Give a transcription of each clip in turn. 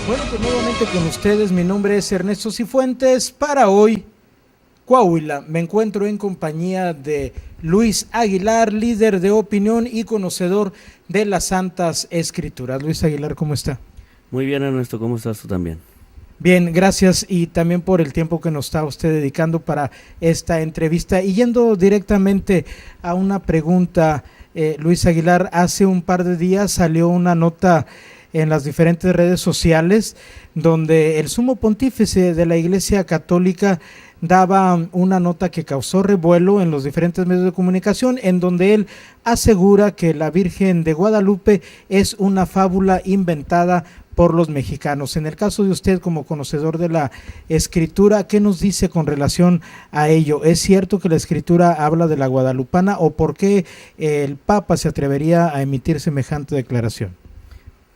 Bueno, pues nuevamente con ustedes, mi nombre es Ernesto Cifuentes. Para hoy, Coahuila, me encuentro en compañía de Luis Aguilar, líder de opinión y conocedor de las Santas Escrituras. Luis Aguilar, ¿cómo está? Muy bien, Ernesto, ¿cómo estás tú también? Bien, gracias y también por el tiempo que nos está usted dedicando para esta entrevista. Y yendo directamente a una pregunta, Luis Aguilar, hace un par de días salió una nota en las diferentes redes sociales donde el sumo pontífice de la Iglesia Católica daba una nota que causó revuelo en los diferentes medios de comunicación, en donde él asegura que la Virgen de Guadalupe es una fábula inventada por los mexicanos. En el caso de usted como conocedor de la escritura, ¿qué nos dice con relación a ello? ¿Es cierto que la escritura habla de la guadalupana o por qué el Papa se atrevería a emitir semejante declaración?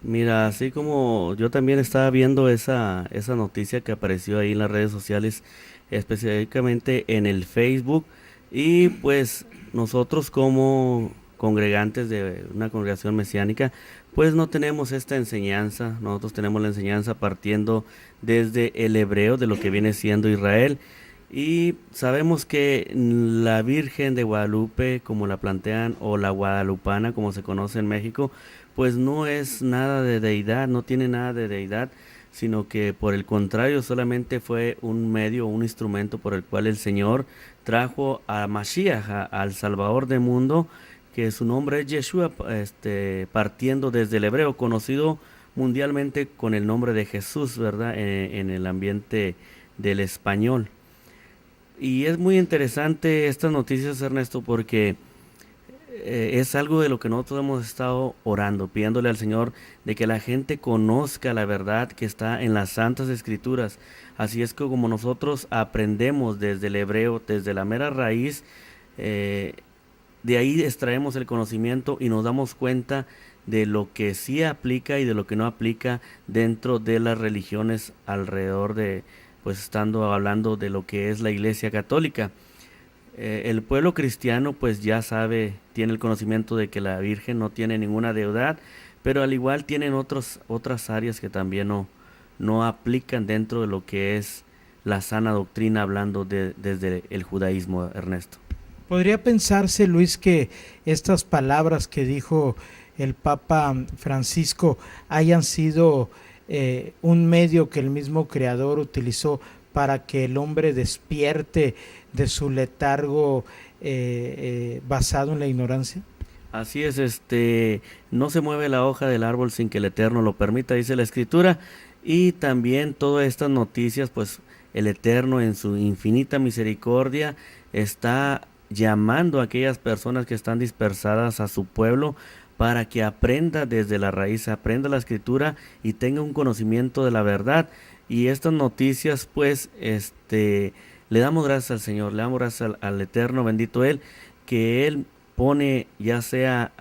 Mira, así como yo también estaba viendo esa noticia que apareció ahí en las redes sociales, específicamente en el Facebook, y pues nosotros como congregantes de una congregación mesiánica, pues no tenemos esta enseñanza. Nosotros tenemos la enseñanza partiendo desde el hebreo, de lo que viene siendo Israel, y sabemos que la Virgen de Guadalupe, como la plantean, o la guadalupana, como se conoce en México, pues no es nada de deidad, no tiene nada de deidad, sino que por el contrario solamente fue un medio, un instrumento por el cual el Señor trajo a Mashiach, al Salvador del mundo, que su nombre es Yeshua, partiendo desde el hebreo, conocido mundialmente con el nombre de Jesús, ¿verdad? En el ambiente del español. Y es muy interesante estas noticias, Ernesto, porque es algo de lo que nosotros hemos estado orando, pidiéndole al Señor de que la gente conozca la verdad que está en las Santas Escrituras. Así es que como nosotros aprendemos desde el hebreo, desde la mera raíz, de ahí extraemos el conocimiento y nos damos cuenta de lo que sí aplica y de lo que no aplica dentro de las religiones alrededor de, pues estando hablando de lo que es la Iglesia Católica. El pueblo cristiano pues ya sabe, tiene el conocimiento de que la Virgen no tiene ninguna deidad, pero al igual tienen otras áreas que también no aplican dentro de lo que es la sana doctrina, hablando desde el judaísmo, Ernesto. ¿Podría pensarse, Luis, que estas palabras que dijo el Papa Francisco hayan sido un medio que el mismo Creador utilizó para que el hombre despierte de su letargo basado en la ignorancia? Así es, no se mueve la hoja del árbol sin que el Eterno lo permita, dice la Escritura, y también todas estas noticias, pues el Eterno en su infinita misericordia está llamando a aquellas personas que están dispersadas a su pueblo para que aprenda desde la raíz, aprenda la Escritura y tenga un conocimiento de la verdad. Y estas noticias, pues, le damos gracias al Señor, le damos gracias al Eterno, bendito Él, que Él pone ya sea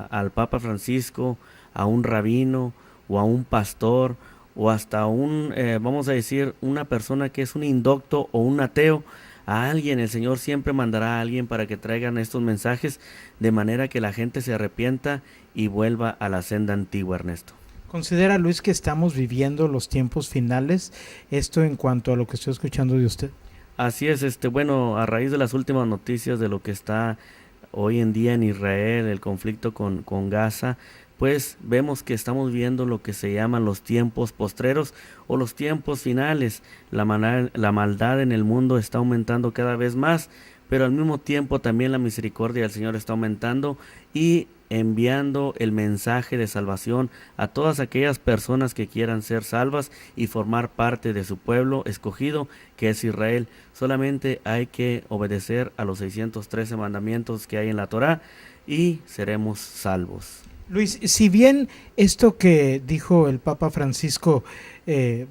al Papa Francisco, a un rabino o a un pastor o hasta vamos a decir, una persona que es un indocto o un ateo, a alguien. El Señor siempre mandará a alguien para que traigan estos mensajes de manera que la gente se arrepienta y vuelva a la senda antigua, Ernesto. ¿Considera, Luis, que estamos viviendo los tiempos finales? Esto en cuanto a lo que estoy escuchando de usted. Así es, bueno, a raíz de las últimas noticias de lo que está hoy en día en Israel, el conflicto con Gaza, pues vemos que estamos viendo lo que se llaman los tiempos postreros o los tiempos finales. La maldad en el mundo está aumentando cada vez más, pero al mismo tiempo también la misericordia del Señor está aumentando y enviando el mensaje de salvación a todas aquellas personas que quieran ser salvas y formar parte de su pueblo escogido, que es Israel. Solamente hay que obedecer a los 613 mandamientos que hay en la Torá y seremos salvos. Luis, si bien esto que dijo el Papa Francisco,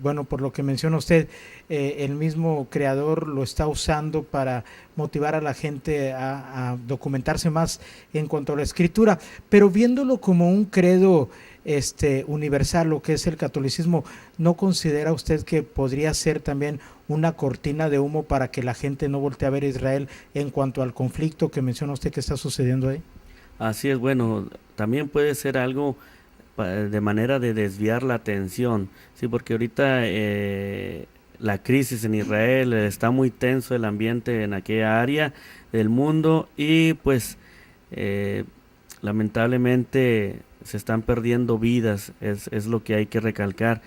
bueno, por lo que menciona usted, el mismo creador lo está usando para motivar a la gente a documentarse más en cuanto a la escritura, pero viéndolo como un credo universal, lo que es el catolicismo, ¿no considera usted que podría ser también una cortina de humo para que la gente no voltee a ver a Israel en cuanto al conflicto que menciona usted que está sucediendo ahí? Así es, bueno, también puede ser algo de manera de desviar la atención, sí, porque ahorita la crisis en Israel está muy tenso el ambiente en aquella área del mundo y pues eh, lamentablemente se están perdiendo vidas, es lo que hay que recalcar.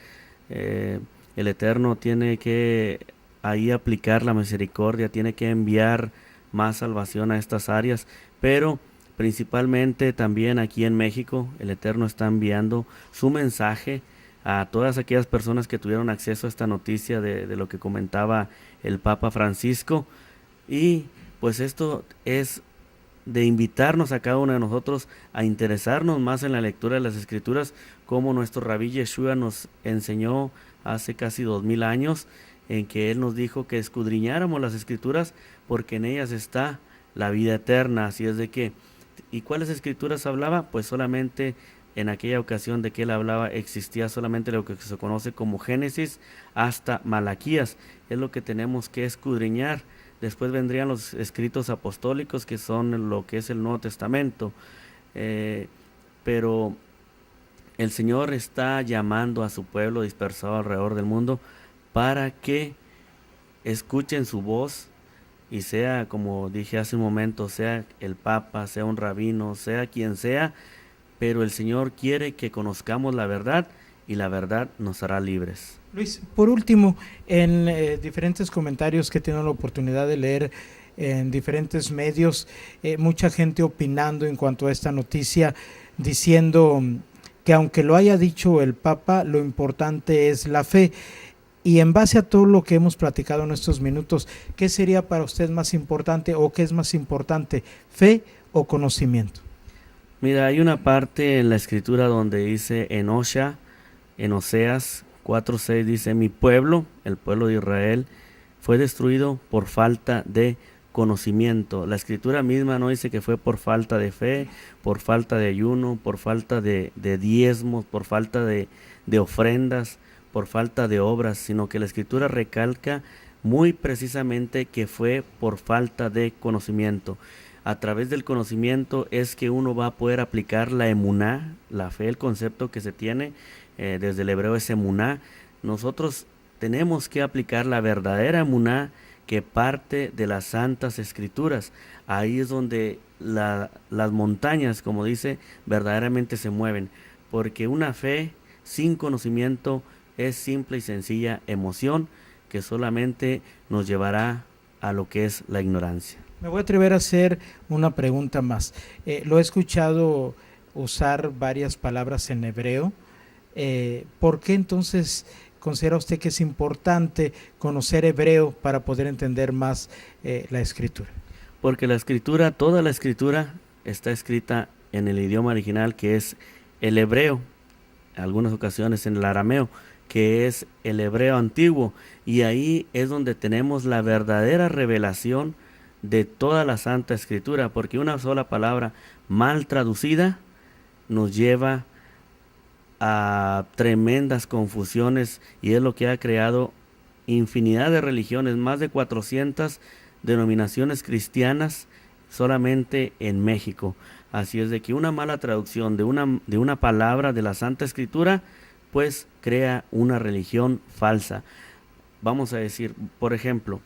Eh, el Eterno tiene que ahí aplicar la misericordia, tiene que enviar más salvación a estas áreas, pero principalmente también aquí en México, el Eterno está enviando su mensaje a todas aquellas personas que tuvieron acceso a esta noticia de lo que comentaba el Papa Francisco. Y pues esto es de invitarnos a cada uno de nosotros a interesarnos más en la lectura de las Escrituras, como nuestro Rabí Yeshua nos enseñó hace casi 2000 años, en que Él nos dijo que escudriñáramos las Escrituras porque en ellas está la vida eterna. Así es de que, ¿y cuáles Escrituras hablaba? Pues solamente en aquella ocasión de que Él hablaba existía solamente lo que se conoce como Génesis hasta Malaquías. Es lo que tenemos que escudriñar. Después vendrían los escritos apostólicos, que son lo que es el Nuevo Testamento. Pero el Señor está llamando a su pueblo dispersado alrededor del mundo para que escuchen su voz y sea, como dije hace un momento, sea el Papa, sea un rabino, sea quien sea, pero el Señor quiere que conozcamos la verdad y la verdad nos hará libres. Luis, por último, en diferentes comentarios que he tenido la oportunidad de leer en diferentes medios, mucha gente opinando en cuanto a esta noticia, diciendo que aunque lo haya dicho el Papa, lo importante es la fe. Y en base a todo lo que hemos platicado en estos minutos, ¿qué sería para usted más importante o qué es más importante, fe o conocimiento? Mira, hay una parte en la Escritura donde dice en Oseas 4:6 dice, mi pueblo, el pueblo de Israel, fue destruido por falta de conocimiento. La Escritura misma no dice que fue por falta de fe, por falta de ayuno, por falta de diezmos, por falta de ofrendas, por falta de obras, sino que la Escritura recalca muy precisamente que fue por falta de conocimiento. A través del conocimiento es que uno va a poder aplicar la emuná, la fe, el concepto que se tiene desde el hebreo es emuná. Nosotros tenemos que aplicar la verdadera emuná que parte de las Santas Escrituras. Ahí es donde las montañas, como dice, verdaderamente se mueven, porque una fe sin conocimiento es simple y sencilla emoción que solamente nos llevará a lo que es la ignorancia. Me voy a atrever a hacer una pregunta más. Lo he escuchado usar varias palabras en hebreo. ¿Por qué entonces considera usted que es importante conocer hebreo para poder entender más la Escritura? Porque la Escritura, toda la Escritura está escrita en el idioma original que es el hebreo, en algunas ocasiones en el arameo, que es el hebreo antiguo, y ahí es donde tenemos la verdadera revelación de toda la Santa Escritura, porque una sola palabra mal traducida nos lleva a tremendas confusiones y es lo que ha creado infinidad de religiones, más de 400 denominaciones cristianas solamente en México. Así es de que una mala traducción de una palabra de la Santa Escritura pues crea una religión falsa. Vamos a decir, por ejemplo,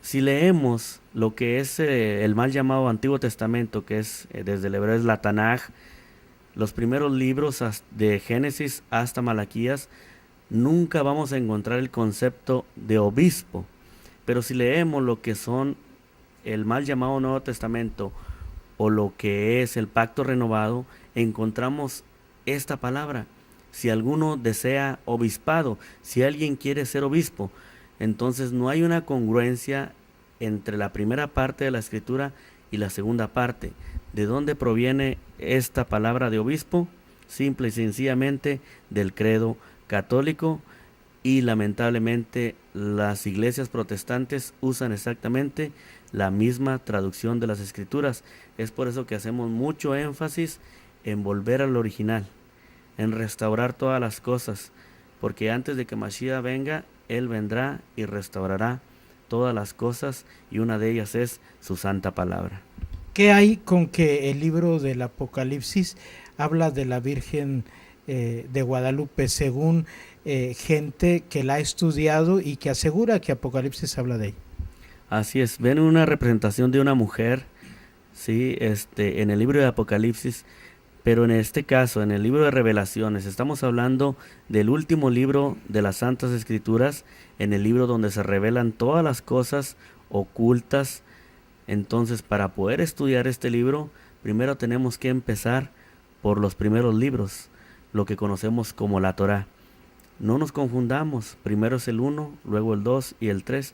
si leemos lo que es el mal llamado Antiguo Testamento, que es desde el hebreo es la Tanaj, los primeros libros de Génesis hasta Malaquías, nunca vamos a encontrar el concepto de obispo. Pero si leemos lo que son el mal llamado Nuevo Testamento o lo que es el Pacto Renovado, encontramos esta palabra. Si alguno desea obispado, si alguien quiere ser obispo, entonces no hay una congruencia entre la primera parte de la Escritura y la segunda parte. ¿De dónde proviene esta palabra de obispo? Simple y sencillamente del credo católico, y lamentablemente las iglesias protestantes usan exactamente la misma traducción de las Escrituras. Es por eso que hacemos mucho énfasis en volver al original, en restaurar todas las cosas, porque antes de que Mashiach venga, Él vendrá y restaurará todas las cosas, y una de ellas es su santa palabra. ¿Qué hay con que el libro del Apocalipsis habla de la Virgen de Guadalupe, según gente que la ha estudiado y que asegura que Apocalipsis habla de ella. Así es, ven una representación de una mujer, sí, en el libro de Apocalipsis, pero en este caso, en el libro de Revelaciones, estamos hablando del último libro de las Santas Escrituras, en el libro donde se revelan todas las cosas ocultas. Entonces, para poder estudiar este libro, primero tenemos que empezar por los primeros libros, lo que conocemos como la Torá. No nos confundamos, primero es el 1, luego el 2 y el 3,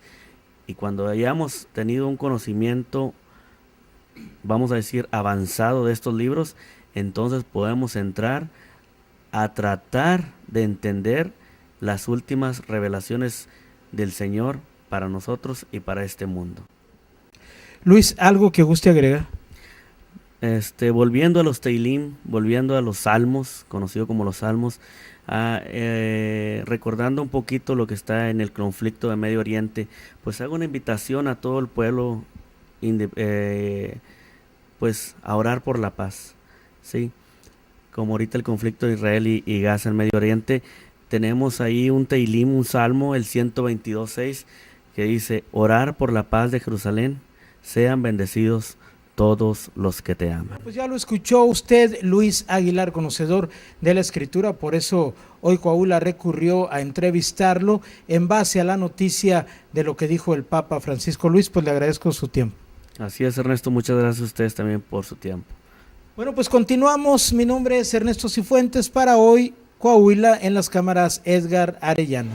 y cuando hayamos tenido un conocimiento, vamos a decir, avanzado de estos libros, entonces podemos entrar a tratar de entender las últimas revelaciones del Señor para nosotros y para este mundo. Luis, ¿algo que guste agregar? Volviendo a los Teilim, volviendo a los Salmos, conocido como los Salmos, recordando un poquito lo que está en el conflicto de Medio Oriente, pues hago una invitación a todo el pueblo, pues a orar por la paz, ¿sí? Como ahorita el conflicto de Israel y Gaza en Medio Oriente, tenemos ahí un Teilim, un Salmo, el 122.6, que dice: orar por la paz de Jerusalén, sean bendecidos todos los que te aman. Pues ya lo escuchó usted, Luis Aguilar, conocedor de la Escritura, por eso hoy Coahuila recurrió a entrevistarlo en base a la noticia de lo que dijo el Papa Francisco. Luis, pues le agradezco su tiempo. Así es, Ernesto, muchas gracias a ustedes también por su tiempo. Bueno, pues continuamos. Mi nombre es Ernesto Cifuentes. Para hoy, Coahuila, en las cámaras Edgar Arellano.